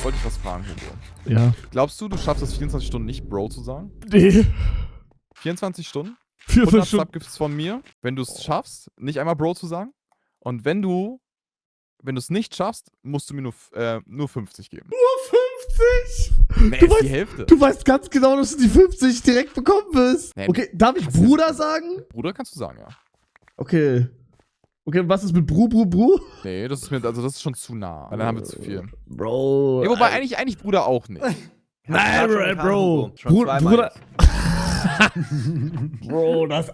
wollte ich was fragen, Hugo. Ja. Glaubst du schaffst es 24 Stunden nicht Bro zu sagen? Nee. 24 Stunden? 24 100 Stunden. Sub gibt's von mir, wenn du es schaffst, nicht einmal Bro zu sagen. Und wenn du es nicht schaffst, musst du mir nur 50 geben. Nur 50? Nee, Du ist weißt- die Hälfte. Du weißt ganz genau, dass du die 50 direkt bekommen wirst. Nee, Okay, darf ich Bruder sagen? Bruder kannst du sagen, ja. Okay. Okay, was ist mit Bru? Nee, das ist schon zu nah. Weil dann haben wir zu viel. Bro. Ja, wobei eigentlich Bruder auch nicht. Nein, Bro. Bruder. Bro, das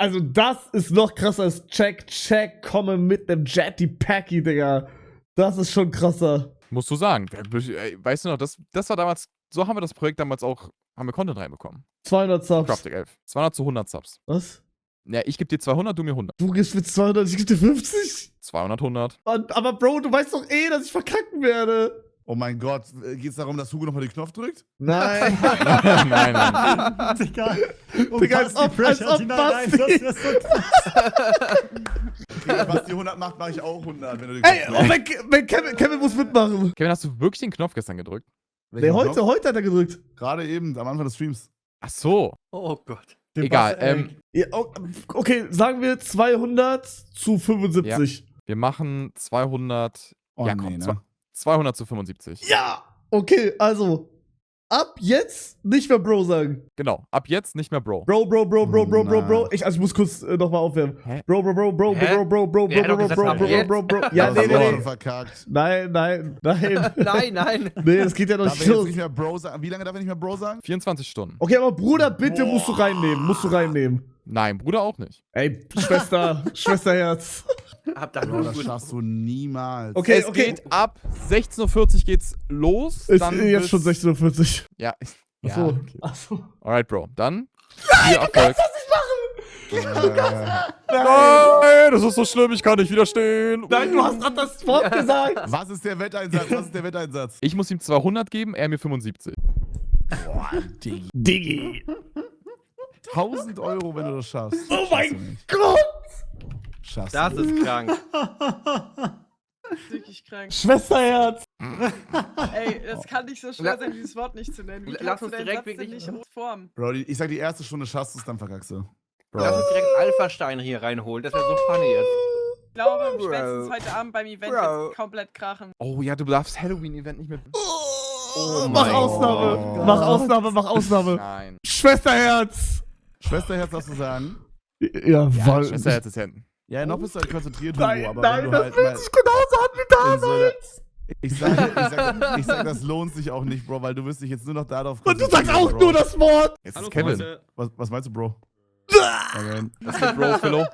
ist noch krasser als Check, komme mit nem Jetty Packy, Digga. Das ist schon krasser. Musst du sagen. Weißt du noch, das war damals, so haben wir das Projekt damals auch, haben wir Content reinbekommen. 200 Subs. Crafting 11. 200 zu 100 Subs. Was? Ja, ich gebe dir 200, du mir 100. Du gibst mir 200, ich geb dir 50? 200, 100. Mann, aber Bro, du weißt doch eh, dass ich verkacken werde. Oh mein Gott, geht's darum, dass Hugo nochmal den Knopf drückt? Nein. Nein. Digga. Digga, als ob Basti. Das ist so Okay, was die 100 macht, mache ich auch 100. Wenn du den Ey, Knopf drückst. wenn Kevin muss mitmachen. Kevin, hast du wirklich den Knopf gestern gedrückt? Welchen Nee, Knopf? heute hat er gedrückt. Gerade eben, am Anfang des Streams. Ach so. Oh Gott. Egal, Ja, okay, sagen wir 200 zu 75. wir machen 200. Oh, ja, komm, nee, ne? 200 zu 75. Ja! Okay, also, ab jetzt nicht mehr Bro sagen. Genau, ab jetzt nicht mehr Bro. Bro. Na. Ich muss kurz nochmal aufwärmen. Hä? Bro. Hä? Er hat doch gesagt, ab jetzt. Ja, Das nee. hast du schon verkackt. Nein. Nein. Nee, es geht ja noch Darf nicht ich jetzt los. nicht mehr Bro sagen? Wie lange darf ich nicht mehr Bro sagen? 24 Stunden. Okay, aber Bruder, bitte musst du reinnehmen. Nein, Bruder auch nicht. Ey, Schwesterherz. Hab da Bro, nur das gut. schaffst du niemals. Okay, Es geht ab 16:40 Uhr geht's los. Ist dann jetzt schon bis- 16:40 Uhr. Ja. Achso. Okay. Achso. Alright, Bro. Dann viel Erfolg. Nein, Nein, das ist so schlimm, ich kann nicht widerstehen. nein, du hast gerade das Wort gesagt. Was ist der Wetteinsatz? Ich muss ihm 200 geben, er mir 75. Boah, Diggi. Diggi. 1000 Euro, wenn du das schaffst. Oh Schaffst du mein nicht. Gott. Schaffst Das du nicht. ist krank. Wirklich krank. Schwesterherz. Ey, das kann nicht so schwer sein, dieses Wort nicht zu nennen. Wie Lass kannst du uns deinen direkt Satz denn wirklich- nicht formen? Bro, ich sag, die erste Stunde schaffst du es, dann verkackst du. Lass uns direkt Alpha-Steine hier reinholen. Das wäre so funny jetzt. Ich glaube, Bro. spätestens heute Abend beim Event Bro. jetzt komplett krachen. Oh ja, du darfst Halloween-Event nicht mit. Mach mein Ausnahme. Gott. Mach Ausnahme. Nein. Schwesterherz. Schwesterherz darfst du sagen? Ja, Ja, weil. Schwesterherz ist hinten. Ja, noch bist du halt konzentriert, Hugo, Nein, aber nein, wenn du das halt fühlt mal sich genauso an wie in so einer- damals. Ich sag, das lohnt sich auch nicht, Bro, weil du wirst dich jetzt nur noch darauf Und du sagst konzentrieren, auch Bro. nur das Wort. Jetzt Hallo ist Kevin. Freunde. Was meinst du, Bro? Okay. Das ist Bro, Philo.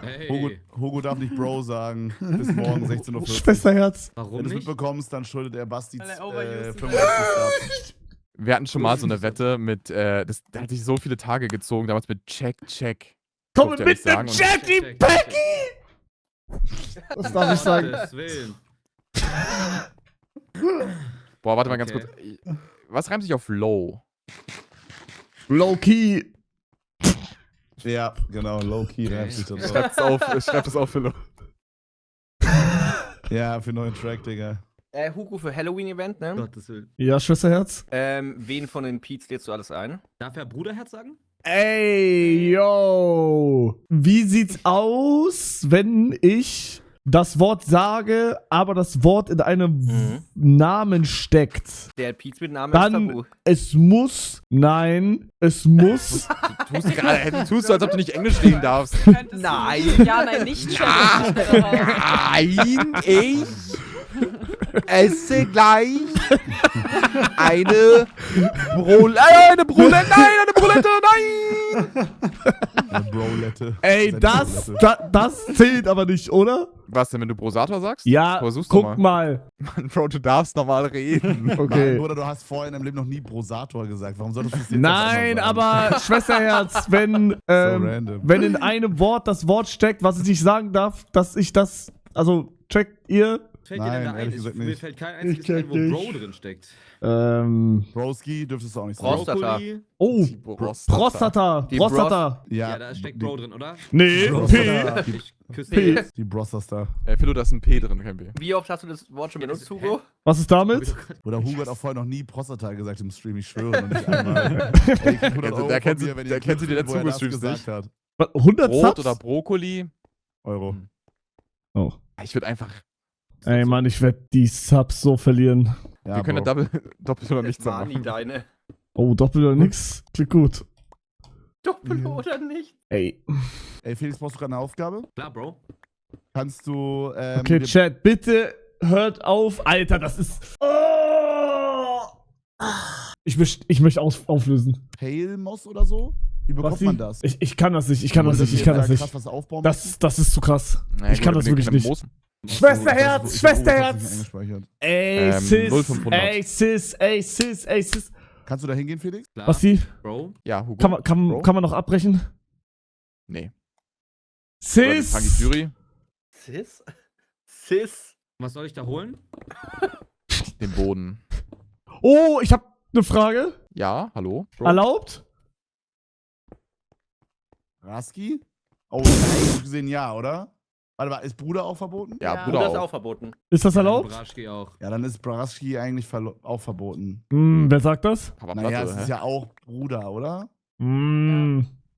Hey. Hugo darf nicht Bro sagen. Bis morgen 16:40 Uhr. Schwesterherz. Wenn Warum du es nicht? mitbekommst, dann schuldet er Basti Weil er overused 85 Subs. Wir hatten schon mal so eine Wette mit, da hat sich so viele Tage gezogen, damals mit Check. Komm Durfte er mit nicht dem sagen und- Jetty Check, check, Packy. Das darf ich sagen. Gottes Willen. Boah, warte mal ganz Okay. kurz. Was reimt sich auf Low? Low Key. Ja, genau, low-key reimt sich das. Schreibt es auf, Philo. Ja, für neuen Track, Digga. Hugo für Halloween-Event, ne? Gottes Willen. Ja, Schwesterherz. Wen von den Pete's lädst du alles ein? Darf er Bruderherz sagen? Ey, yo. Wie sieht's aus, wenn ich das Wort sage, aber das Wort in einem Namen steckt? Der Pete's mit Namen ist Dann, Tabu. es muss, es muss. Du tust so, als ob du nicht Englisch reden darfst. Könntest Nein. Du ja, nein, nicht schon. Nein, ich esse gleich eine Brulette, nein! Eine Brolette. Ey, Seine das, Brolette. das zählt aber nicht, oder? Was denn, wenn du Brosator sagst? Ja, Versuch's doch guck mal. Mann, Bro, du darfst normal reden. Nein, Okay. Bruder, du hast vorher in deinem Leben noch nie Brosator gesagt. Warum solltest du es jetzt Nein, auf einmal sagen? aber Schwesterherz, wenn, random. wenn in einem Wort das Wort steckt, was ich nicht sagen darf, dass ich das, also checkt ihr? Fällt dir denn da Nein, ein? ehrlich gesagt Mir nicht. fällt kein einziges check ein, wo nicht. Bro drin steckt. Broski dürftest du auch nicht sagen. Prostata. Brokkoli. Oh, Die Prostata. Prostata. Die Prostata. Ja, da steckt Bro drin, oder? Nee, P. Prostata. Ich küsse P. dich. Die Brostasta. Philo, da ist ein P drin, kein B. Wie oft hast du das Wort schon benutzt, Hugo? Was ist damit? Oder Hugo hat auch vorher noch nie Prostata gesagt im Stream, ich schwöre. Und nicht einmal. Ey, ich krieg 100 Also, Euro der kennt von sie- mir, wenn der ihr kennt sie dir findet, wo er das dazu gesagt gestreamt. hat. 100 Brot Subs? oder Brokkoli? Euro. Oh. Ich würde einfach. Ey, Mann, ich werde die Subs so verlieren. Ja, wir können ja Bro. doppelt oder nichts war nie machen. deine. Oh, doppelt oder nix? Klingt gut. Doppel oder nicht? Ey. Ey, Felix, brauchst du gerade eine Aufgabe? Klar, Bro. Kannst du. Okay, dir- Chat, bitte hört auf. Alter, das ist. Oh! Ich möchte auflösen. Pale Moss oder so? Wie bekommt Basti? man das? Ich kann das nicht, ich kann das nicht, ich kann das Krass nicht. was aufbauen Das ist zu krass. Naja, Ich kann gut, das wenn wirklich wir keine nicht. Moos- Schwesterherz, Ich hab Schwesterherz! nicht eingespeichert. Ey, 0500. Sis. Kannst du da hingehen, Felix? Klar. Basti, Bro. Ja, Hugo. kann man noch abbrechen? Nee. Oder wir Sis! fangen die Jury. Sis? Sis? Was soll ich da holen? Den Boden. Oh, ich habe eine Frage. Ja, hallo? Bro? Erlaubt? Raski? Oh, ich gesehen ja, oder? Warte mal, ist Bruder auch verboten? Ja, Ja. Bruder Bruder ist auch. auch verboten. Ist das erlaubt? Braschki auch. Ja, dann ist Braski eigentlich auch verboten. Wer sagt das? Papa Naja, Platte, es ist hä? ja auch Bruder, oder?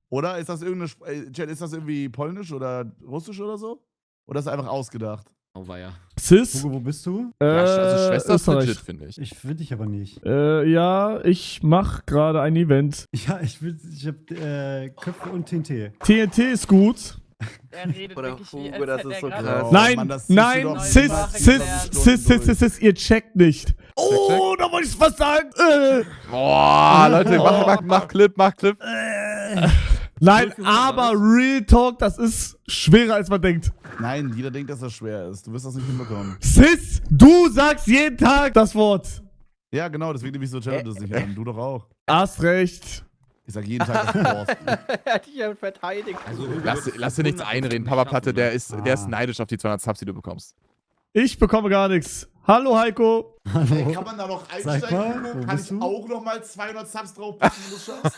Oder ist das Chat, ist das irgendwie polnisch oder russisch oder so? Oder ist das einfach ausgedacht? Oh, war ja. Sis? Hugo, wo bist du? Ja, also Schwester ist Österreich. legit, finde ich. Ich finde dich aber nicht. Ja, ich mach gerade ein Event. Ja, ich hab Köpfe und TNT. TNT ist gut. Er redet Oder wirklich Hugo, wie, als das hätte ist er so gerade- krass. Oh, Nein, Mann, das ziehst nein, du doch Sis, niemals Sprache Sis, gelernt. Sis, ihr checkt nicht. Oh, da wollte ich was sagen. Boah, Leute, mach Clip. Nein, 0500 aber was? Real Talk, das ist schwerer, als man denkt. Nein, jeder denkt, dass das schwer ist. Du wirst das nicht hinbekommen. Sis, du sagst jeden Tag das Wort. Ja, genau, deswegen nehme ich so Challenges nicht an. Du doch auch. Hast recht. Ich sag jeden Tag das Wort. Er hat dich ja verteidigt. Also, Hugo Lass wird's dir nichts 100% einreden. nicht Papa Platte, schaffen, der oder? ist neidisch auf die 200 Subs, die du bekommst. Ich bekomme gar nichts. Hallo, Heiko. Ey, kann man da noch Sag mal, wo Kann bist ich du? auch noch mal 200 Subs draufpacken, wenn du schaffst?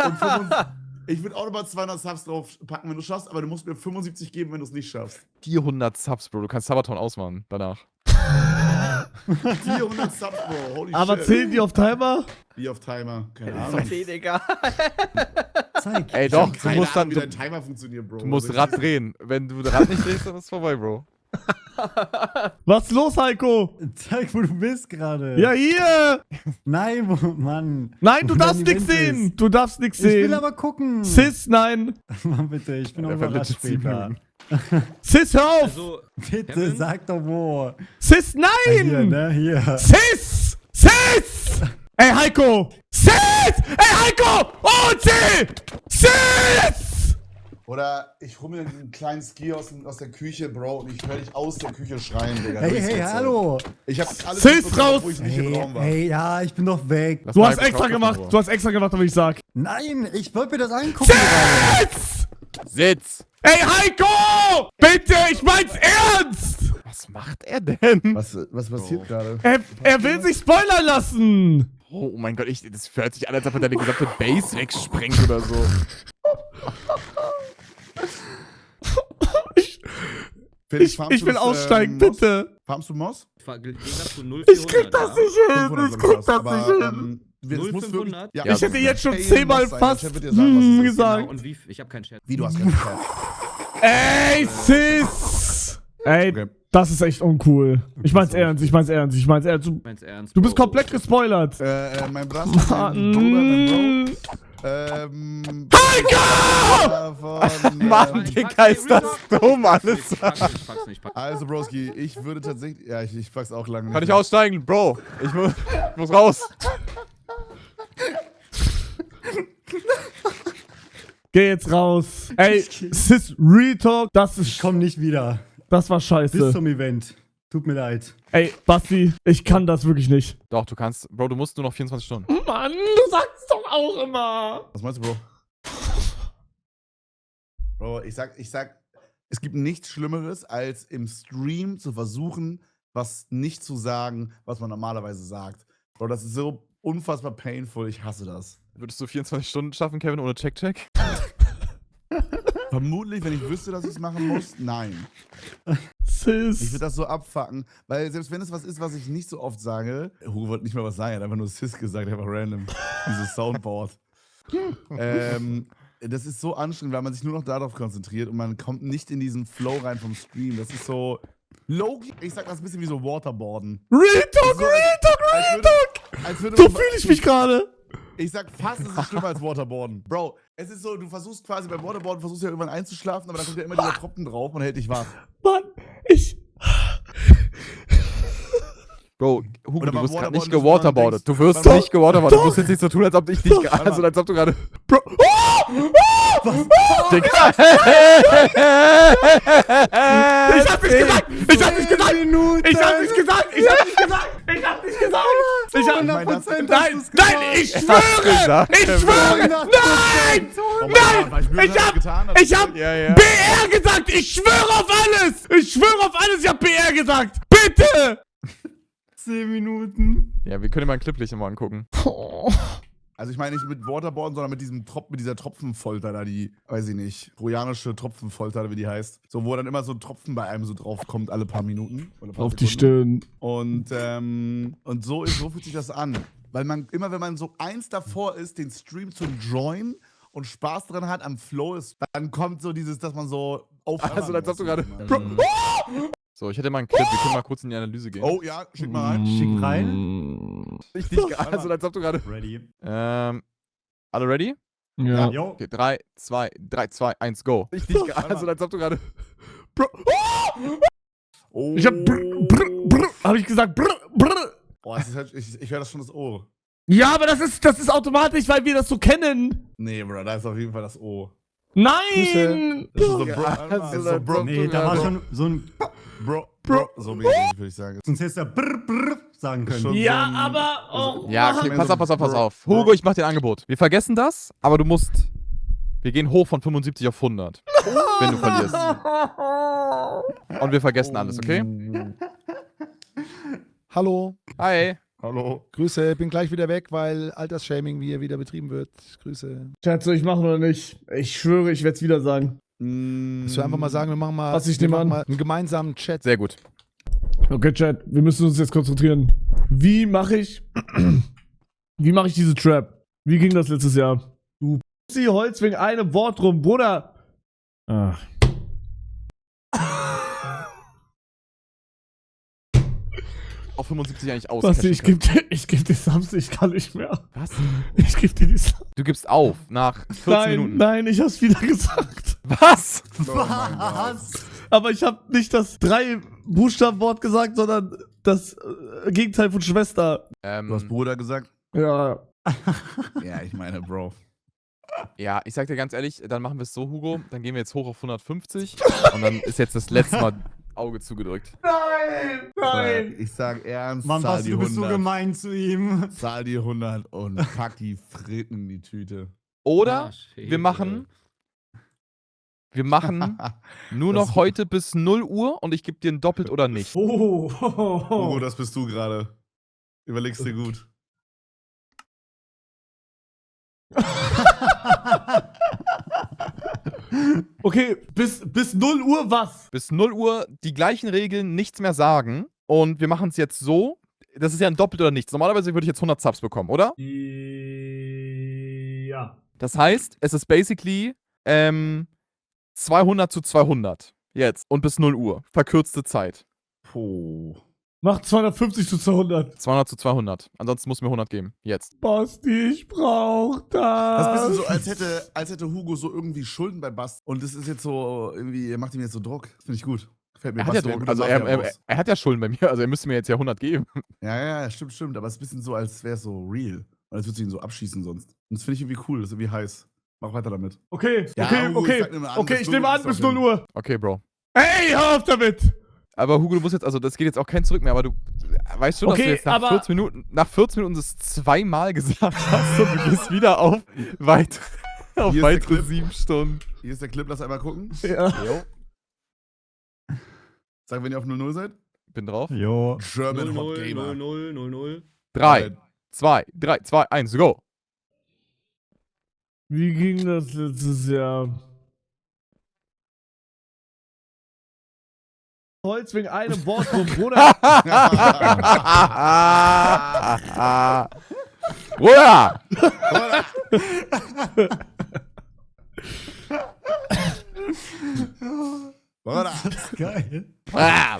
Und 75 ich würde auch noch mal 200 Subs draufpacken, wenn du schaffst, aber du musst mir 75 geben, wenn du es nicht schaffst. 400 Subs, Bro. Du kannst Sabaton ausmachen danach. 400 Subs, Bro. Holy Aber shit. zählen die auf Timer? Wie auf Timer. Keine Ist Ahnung. doch egal. Zeig. Ey, Ich doch, hab du keine musst dann. Ahnung, wie Du, dein Timer funktioniert, Bro. du musst Also, Rad drehen. Wenn du das Rad nicht drehst, dann ist es vorbei, Bro. Was ist los, Heiko? Zeig, wo du bist gerade. Ja, hier. Nein, Mann. Nein, du Wo darfst dein nichts Event sehen. ist. Du darfst nichts Ich will sehen. aber gucken. Sis, nein. Mann, bitte, ich bin auch Der überrascht verliert 7 später. Minuten. Sis, hör auf. Also, Bitte, Kevin? sag doch wo. Sis, Hier, nein. ne? Hier. Sis. Ey, Heiko. Sis. Ey, Heiko. Oh, Sis. Oder ich hole mir einen kleinen Ski aus der Küche, Bro, und ich höre dich aus der Küche schreien, Digga. Hey, Durchs hey, Fenster. hallo. Ich hab alles Sis, mitbekommen, raus. obwohl ich nicht im Hey, Raum war. hey, ja, ich bin doch weg. Lass Du mal hast Heiko extra Schaukel gemacht. vor. Du hast extra gemacht, damit ich sag. Nein, ich wollte mir das angucken gerade. Sis. Sitz! Ey, Heiko. Bitte, ich mein's ernst. Was macht er denn? Was passiert gerade? Er will sich spoilern lassen. Oh mein Gott, das hört sich an, als ob er deine gesamte Base wegsprengt oder so. Felix, Ich farmst du will das, aussteigen, Moss? bitte. Farmst du Moss? Gegensatz zu 0400. Ich krieg das nicht hin. 500 Ich krieg das aber, nicht hin. es muss wirklich, 0500? ja, Ich es hätte muss jetzt schon Pale 10-mal Moss sein. fast Der Chat wird dir sagen, was es ist. gesagt. Genau, und wie? Ich hab keinen Chat. Wie, du hast keinen Chat. Ey, Sis. Ey, Okay. das ist echt uncool. Ich mein's ernst. Ich mein's ernst. Du bist Bro. komplett gespoilert. Mein Bruder, mein Bro. Mann, Digga, ist das dumm alles. Ich pack's nicht. Also, Broski, ich würde tatsächlich. Ja, ich pack's auch lange nicht. Kann ich aussteigen? Bro, ich muss raus. Geh jetzt raus. Ey, Sis, Real Talk, Ich komm nicht wieder. das war Bis scheiße. zum Event. Tut mir leid. Ey, Basti, ich kann das wirklich nicht. Doch, du kannst. Bro, du musst nur noch 24 Stunden. Mann, du sagst doch auch immer. Was meinst du, Bro? Bro, ich sag, es gibt nichts Schlimmeres, als im Stream zu versuchen, was nicht zu sagen, was man normalerweise sagt. Bro, das ist so unfassbar painful. Ich hasse das. Würdest du 24 Stunden schaffen, Kevin, ohne Check-Check? Vermutlich, wenn ich wüsste, dass ich es machen muss, nein. Ich Sis. würde das so abfucken, weil selbst wenn es was ist, was ich nicht so oft sage, Hugo wollte nicht mal was sagen, er hat einfach nur Sis gesagt, einfach random. Dieses Soundboard. Das ist so anstrengend, weil man sich nur noch darauf konzentriert und man kommt nicht in diesen Flow rein vom Stream. Das ist so low. Ich sag das ein bisschen wie so Waterboarden. Real Talk, So, Real Talk, Real Talk. Als würde So man- fühle ich mich gerade. Ich sag fast, es ist schlimmer als Waterboarden. Bro, es ist so, du versuchst quasi beim Waterboarden, versuchst ja irgendwann einzuschlafen, aber dann kommt ja immer dieser Tropfen drauf und hält dich wach. Mann, ich. Bro, Hugo, Oder du beim wirst gerade Waterboarden, nicht dass du gewaterboardet. denkst, Du wirst doch, nicht gewaterboardet. Du musst jetzt nicht so tun, als ob ich dich, also als ob du gerade... Bro. Oh! Digga. Ich hab nicht gesagt! Ich hab nicht gesagt! Ich hab nicht gesagt! Ich hab nicht gesagt! Ich hab nicht gesagt! Ich hab 100% Nein, nein, ich schwöre! gesagt, Ich schwöre! Nein! Nein! Ich hab Ja, ja. BR gesagt! Ich schwöre auf alles! Ich schwöre auf alles! Ich hab BR gesagt! Bitte! 10 Minuten. Ja, wir können mal einen Clip gleich mal angucken. Also ich meine nicht mit Waterboarden, sondern mit diesem mit dieser Tropfenfolter da, die, weiß ich nicht, trojanische Tropfenfolter, oder wie die heißt. So, wo dann immer so ein Tropfen bei einem so drauf kommt, alle paar Minuten. Oder paar Auf die Sekunden. Stirn. Und so fühlt sich das an. Weil man, immer wenn man so eins davor ist, den Stream zu joinen und Spaß dran hat, am Flow ist, dann kommt so dieses, dass man so aufhört. Also, als ob du gerade... So, ich hätte mal einen Clip. Wir können mal kurz in die Analyse gehen. Oh ja, schick mal rein. Schick rein. Richtig, also als ob du gerade... Ready. Alle ready? Ja. Jo. Okay, 3, 2, 1, go. Richtig, also als ob du gerade... Oh. Ich hab hab ich gesagt brr. Boah, es ist halt, ich höre das schon das O. Ja, aber das ist automatisch, weil wir das so kennen. Nee, Bro, da ist auf jeden Fall das O. Nein! Das ist so Bro. Ja, Das ist so Bro. Nee, da war schon so ein. Bro. So mäßig, würde ich sagen. Sonst hättest du brr sagen können. Schon Ja, so ein- aber. Oh, Ja, Mann. okay, pass auf. Hugo, ich mach dir ein Angebot. Wir vergessen das, aber du musst... Wir gehen hoch von 75 auf 100. Wenn du verlierst. Und wir vergessen alles, okay? Hallo, Hi. Hallo. Grüße, bin gleich wieder weg, weil Altersshaming hier wieder betrieben wird. Grüße. Chat, soll ich machen oder nicht? Ich schwöre, ich werde es wieder sagen. Dass wir einfach mal sagen, wir machen mal, Was, ich wir nehme machen an. mal einen gemeinsamen Chat. Sehr gut. Okay, Chat, wir müssen uns jetzt konzentrieren. Wie mache ich diese Trap? Wie ging das letztes Jahr? Du Pussy Holz wegen einem Wort rum, Bruder. Ach. Auf 75 eigentlich aus. Basti, ich geb dir Samstag, ich kann nicht mehr. Was? Ich geb dir die Samstag. Du gibst auf nach 14 Minuten. Nein, ich hab's wieder gesagt. Was? Was? Aber ich hab nicht das 3-Buchstaben-Wort gesagt, sondern das Gegenteil von Schwester. Du hast Bruder gesagt? Ja. Ja, ich meine, Bro. Ja, ich sag dir ganz ehrlich, dann machen wir es so, Hugo. Dann gehen wir jetzt hoch auf 150. Und dann ist jetzt das letzte Mal Auge zugedrückt. Nein! Ich sag ernst, Mann, zahl was, die du bist so 100. gemein zu ihm. Zahl die 100 und pack die Fritten in die Tüte. Oder Ah, shit, wir machen nur noch Das- heute bis 0 Uhr und ich gebe dir ein Doppelt oder nicht. Hugo, das bist du gerade. Überlegst dir gut. Okay, bis 0 Uhr was? Bis 0 Uhr die gleichen Regeln, nichts mehr sagen. Und wir machen es jetzt so. Das ist ja ein Doppelt oder nichts. Normalerweise würde ich jetzt 100 Subs bekommen, oder? Ja. Das heißt, es ist basically 200 zu 200. Jetzt. Und bis 0 Uhr. Verkürzte Zeit. Puh. Mach 250 zu 200. 200 zu 200. Ansonsten musst du mir 100 geben. Jetzt. Basti, ich brauch Das ist ein das. bisschen so, als hätte Hugo so irgendwie Schulden bei Bast. Und das ist jetzt so, irgendwie, er macht ihm jetzt so Druck. Das finde ich gut. Gefällt mir. Er hat ja Basti, Druck. guter Also Mafia-Boss. er hat ja Schulden bei mir. Also er müsste mir jetzt ja 100 geben. Ja, stimmt. Aber es ist ein bisschen so, als wäre es so real. Und als würdest du ihn so abschießen sonst. Und das finde ich irgendwie cool. Das ist irgendwie heiß. Mach weiter damit. Okay, Ja, Hugo, ich sag nur mal an, bis ich 0 nehme Uhr an ist bis doch 0 Uhr. Okay, Bro. Ey, hör auf damit. Aber Hugo, du musst jetzt, also das geht jetzt auch kein Zurück mehr, aber du weißt schon, dass Okay, du jetzt aber- nach 14 Minuten das zweimal gesagt hast und du gehst wieder auf Hier ist der weitere Clip. 7 Stunden. Hier ist der Clip, lass einmal gucken. Ja. Jo. Sag, wenn ihr auf 0-0 seid. bin drauf. Jo. German Hot 0-0, Gamer. 0-0, 0-0. 3, 2, 1, go. Wie ging das letztes Jahr? Holz wegen einem Wort rum, Bruder. Bruder! Oder? Das ist geil. Ah!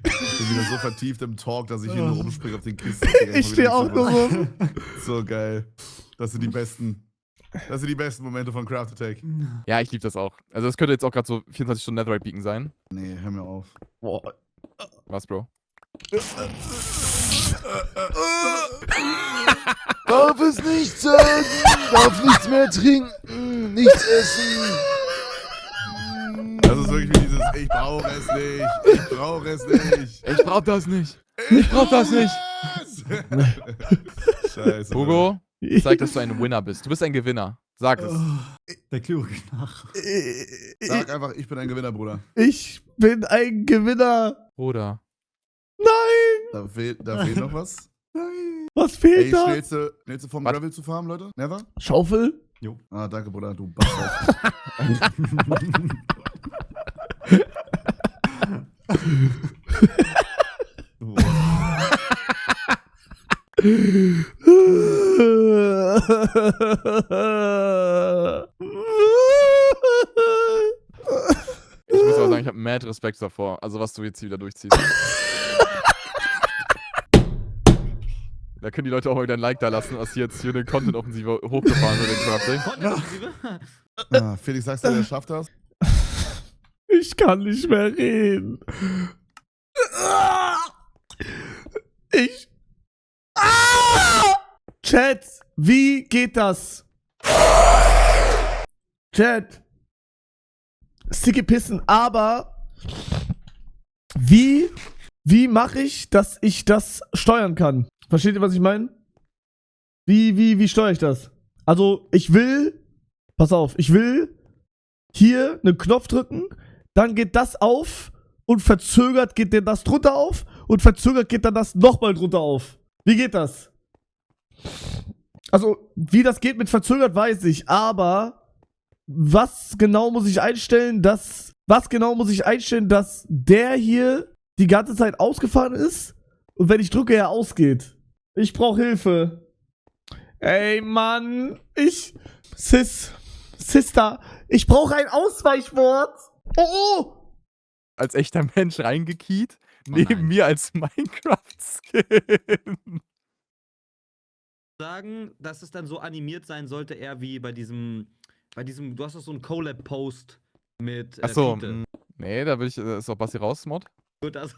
Ich bin wieder so vertieft im Talk, dass ich hier nur rumspringe auf den Kisten. Ich stehe auch nur rum. So geil. Das sind die besten. Das sind die besten Momente von Craft Attack. Ja, ich liebe das auch. Also das könnte jetzt auch gerade so 24 Stunden Netherite Beacon sein. Nee, hör mir auf. Boah. Was, Bro? Darf es nicht sagen, darf nichts mehr trinken, nichts essen. Das ist wirklich wie dieses Ich brauche es nicht. Ich brauche es nicht. Ich brauch das nicht. Ich brauch das nicht. Scheiße. Hugo, zeig, dass du ein Winner bist. Du bist ein Gewinner. Sag es. Der kluge nach. Sag einfach, ich bin ein Gewinner, Bruder. Ich bin ein Gewinner. Bruder. Nein! Da fehlt noch was. Was Ey, fehlt da? schnellste vom Was? Gravel zu farmen, Leute? Never? Schaufel? Ah, danke, Bruder, du Bastard. Ich muss aber sagen, ich habe mad Respekt davor. Also was du jetzt hier wieder durchziehst. Da können die Leute auch mal wieder ein Like da lassen, was hier jetzt hier eine Content-Offensive hochgefahren wird in Crafting. Konteoffensive? Ah, Felix, sagst du, der schafft das? Ich kann nicht mehr reden. Ich. Chat, wie geht das? Chat. Sticky pissen, aber wie mache ich, dass ich das steuern kann? Versteht ihr, was ich meine? Wie steuere ich das? Also, ich will, pass auf, ich will hier einen Knopf drücken, dann geht das auf und verzögert geht dann das drunter auf und verzögert geht dann das nochmal drunter auf. Wie geht das? Also, wie das geht mit verzögert, weiß ich, aber was genau muss ich einstellen, dass der hier die ganze Zeit ausgefahren ist und wenn ich drücke, er ausgeht? Ich brauche Hilfe. Ey, Mann, Sister, ich brauche ein Ausweichwort. Oh! Als echter Mensch reingekiet, neben nein. mir als Minecraft-Skin. Sagen, dass es dann so animiert sein sollte, eher wie bei diesem, du hast doch so einen Collab-Post mit Achso, Fiete. nee, da will ich, ist auch Basti raus, Mod. Gut, also.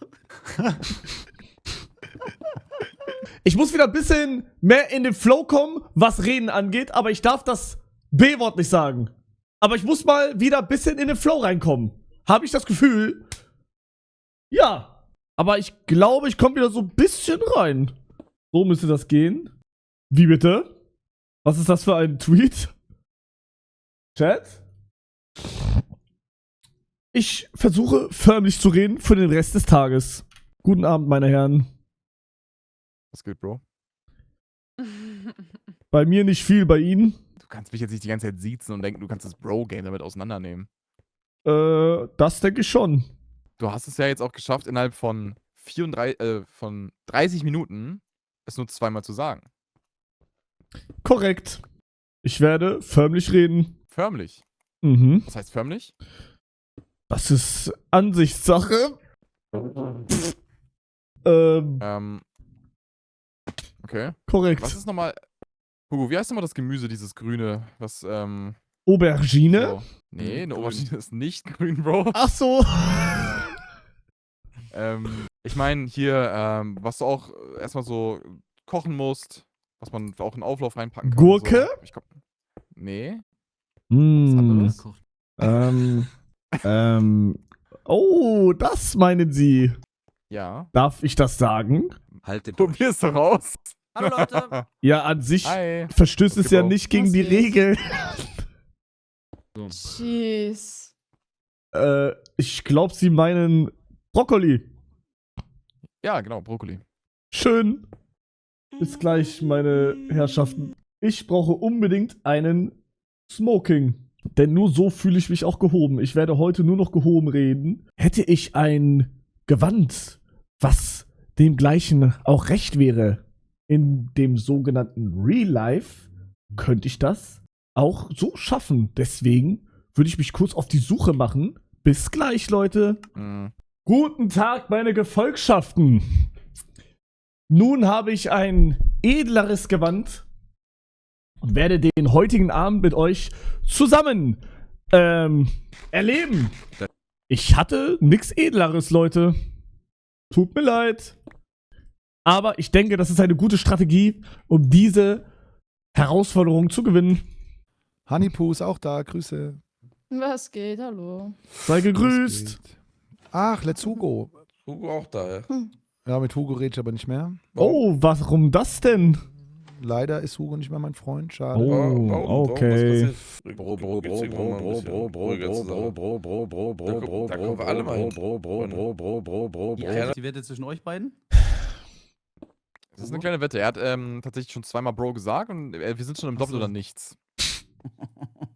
Ich muss wieder ein bisschen mehr in den Flow kommen, was Reden angeht, aber ich darf das B-Wort nicht sagen. Aber ich muss mal wieder ein bisschen in den Flow reinkommen. Habe ich das Gefühl? Ja. Aber ich glaube, ich komme wieder so ein bisschen rein. So müsste das gehen. Wie bitte? Was ist das für ein Tweet? Chat? Ich versuche förmlich zu reden für den Rest des Tages. Guten Abend, meine Herren. Was geht, Bro? Bei mir nicht viel, bei Ihnen? Du kannst mich jetzt nicht die ganze Zeit siezen und denken, du kannst das Bro-Game damit auseinandernehmen. Das denke ich schon. Du hast es ja jetzt auch geschafft, innerhalb von 30 Minuten es nur zweimal zu sagen. Korrekt. Ich werde förmlich reden. Förmlich. Mhm. Was heißt förmlich? Das ist Ansichtssache. Okay. Korrekt. Was ist nochmal. Hugo, wie heißt nochmal das Gemüse, dieses grüne? Was, Aubergine? so. Nee, eine Aubergine ist nicht grün, Bro. Ach so. Ich meine, hier, was du auch erstmal so kochen musst, was man auch in Auflauf reinpacken kann. Gurke? So. Nee, Mm, was anderes. Oh, das meinen Sie. Ja. Darf ich das sagen? Halt den durch. Probier's doch aus. Hallo Leute. Ja, an sich Hi. verstößt es ja Genau. nicht gegen Was die ist? Regeln. Jeez. Ich glaube, Sie meinen Brokkoli. Ja, genau, Brokkoli. Schön. Bis gleich, meine Herrschaften. Ich brauche unbedingt einen Smoking. Denn nur so fühle ich mich auch gehoben. Ich werde heute nur noch gehoben reden. Hätte ich ein Gewand, was dem gleichen auch recht wäre, in dem sogenannten Real Life, könnte ich das auch so schaffen. Deswegen würde ich mich kurz auf die Suche machen. Bis gleich, Leute. Mhm. Guten Tag, meine Gefolgschaften. Nun habe ich ein edleres Gewand und werde den heutigen Abend mit euch zusammen erleben. Ich hatte nichts Edleres, Leute. Tut mir leid. Aber ich denke, das ist eine gute Strategie, um diese Herausforderung zu gewinnen. Honeypoo ist auch da, Grüße. Was geht? Hallo. Sei gegrüßt. Was geht? Ach, Let's Hugo. Hugo auch da, ja. Ja, mit Hugo rede ich aber nicht mehr. Oh, warum das denn? Leider ist Hugo nicht mehr mein Freund, schade. Oh, okay. Da kommen wir alle mal hin. Die Ehre, die Wette zwischen euch beiden? Das ist eine kleine Wette. Er hat tatsächlich schon zweimal Bro gesagt und wir sind schon im Doppel oder nichts.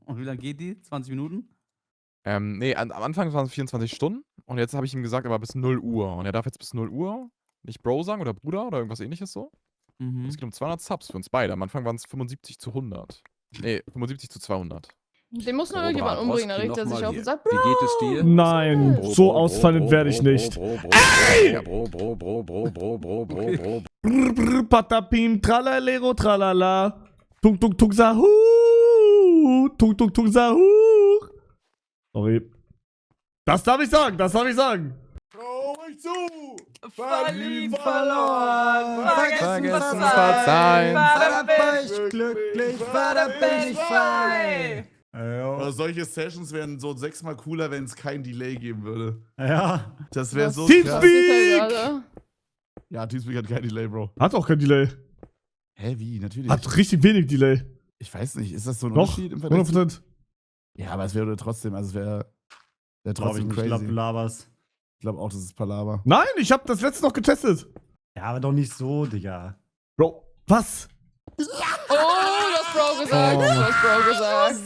Und wie lange geht die? 20 Minuten? Nee, am Anfang waren es 24 Stunden und jetzt habe ich ihm gesagt, aber bis 0 Uhr. Und er darf jetzt bis 0 Uhr nicht Bro sagen oder Bruder oder irgendwas ähnliches so. Mhm. Es geht um 200 Subs für uns beide. Am Anfang waren es 75 zu 100. Nee, 75 zu 200. Den muss noch irgendjemand umbringen, dann regt er sich auf und sagt, Bro. Wie geht es dir? Nein, so ausfallend werde ich nicht. Ey! Brr, brr, patapim, tralalero, tralala. Tung, tung, tung, sahu. Tung, tung, tung, sahu. Sorry. Das darf ich sagen, das darf ich sagen. Schau euch zu! Verliebt, verloren, Vergessen, verzeihen. glücklich, bin ich frei. Aber solche Sessions wären so 6-mal cooler, wenn es kein Delay geben würde. Ja. Das wäre so Teamspeak! krass. Gerade? Ja, Teamspeak hat kein Delay, Bro. Hat auch kein Delay. Hä, wie? Natürlich. Hat richtig wenig Delay. Ich weiß nicht, ist das so ein Doch, Unterschied im Vergleich? 100%. Ja, aber es wäre trotzdem, also es wäre Glaube ich trotzdem nicht. Ich glaube, crazy. du laberst. Ich glaube auch, das ist Palaver. Nein, ich habe das letzte noch getestet. Ja, aber doch nicht so, Digga. Bro, was? Oh, du hast Bro gesagt. Du hast Bro gesagt.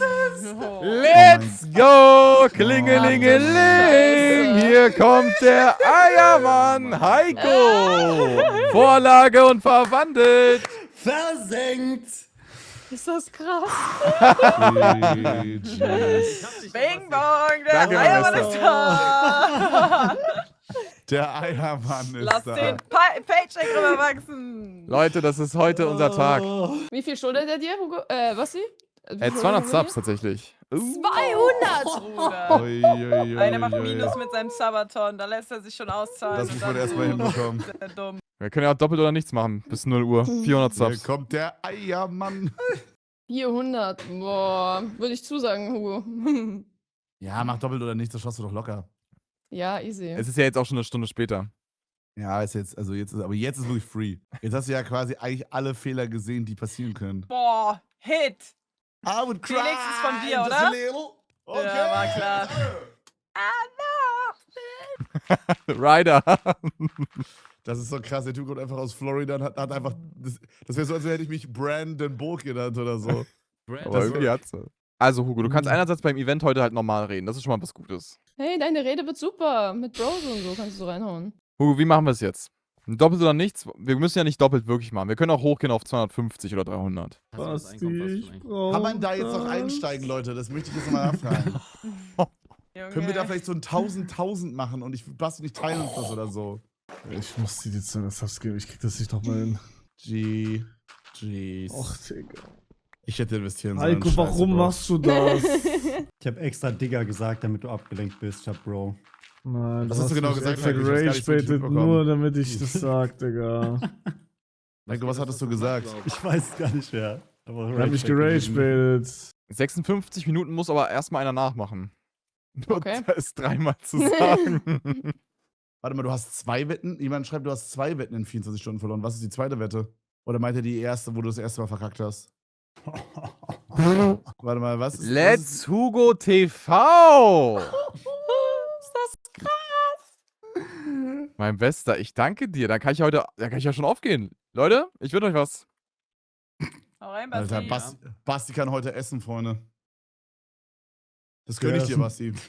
Oh. Let's go! Klingelingeling! Hier kommt der Eiermann, Heiko! Vorlage und verwandelt! Versenkt! Ist das krass? Jesus. Bing bong, der Danke, Eiermann Vanessa. ist da. Der Eiermann ist Lass da. den Paycheck rüberwachsen. Leute, das ist heute unser Tag. Wie viel schuldet er dir, Hugo? Basti? 200 Subs tatsächlich. 200, Bruder. Ui, ui, ui, Einer macht ui, ui. Minus mit seinem Sabaton, da lässt er sich schon auszahlen. Das und muss dann man erstmal hinbekommen. ist er dumm. Wir können ja auch doppelt oder nichts machen. Bis 0 Uhr. 400 Hier Subs. kommt der Eiermann. 400, boah, würde ich zusagen, Hugo. Ja, mach doppelt oder nichts, das schaffst du doch locker. Ja, easy. Es ist ja jetzt auch schon eine Stunde später. Ja, ist jetzt, also jetzt ist, aber jetzt ist wirklich free. Jetzt hast du ja quasi eigentlich alle Fehler gesehen, die passieren können. Boah, Hit. I would cry. Felix ist von dir, just oder? a little. Okay. Ja, war klar. Ryder. Das ist so krass, der Typ kommt einfach aus Florida und hat einfach, das wäre so, als hätte ich mich Brandon Burke genannt oder so. Aber irgendwie hat's. Also, Hugo, du kannst einerseits beim Event heute halt normal reden. Das ist schon mal was Gutes. Hey, deine Rede wird super. Mit Bros und so kannst du so reinhauen. Hugo, wie machen wir es jetzt? Doppelt oder nichts? Wir müssen ja nicht doppelt wirklich machen. Wir können auch hochgehen auf 250 oder 300. Basti, ich brauch Kann man da jetzt noch das. einsteigen, Leute? Das möchte ich jetzt mal nachfragen. Junge. Können wir da vielleicht so ein 1000 machen und Basti nicht teilen uns das oder so? Ich muss die jetzt das Subs geben. Ich krieg das nicht nochmal hin. Jeez. Och, Digga. Ich hätte investieren sollen. Heiko, warum machst du das? Ich habe extra Digger gesagt, damit du abgelenkt bist, Bro. Nein, Was hast du genau mich gesagt, extra Heiko? Ich hab's gar nicht so richtig gerage-baitet, mitbekommen. nur damit ich das sag, Digga. Heiko, was hattest du gesagt? Ich weiß gar nicht mehr. Aber Er hat mich Rage-Bait gerage-baitet. 56 Minuten muss aber erstmal einer nachmachen. Nur Okay. das ist dreimal zu sagen. Warte mal, du hast 2 Wetten? Jemand schreibt, du hast 2 Wetten in 24 Stunden verloren. Was ist die zweite Wette? Oder meint er die erste, wo du das erste Mal verkackt hast? Warte mal, was ist... Let's Hugo TV! Ist das krass? Mein Bester, ich danke dir. Da kann ich ja schon aufgehen. Leute, ich wünsche euch was. Hau rein, Alter, Basti. Basti kann heute essen, Freunde. Das gönne ich dir, Basti.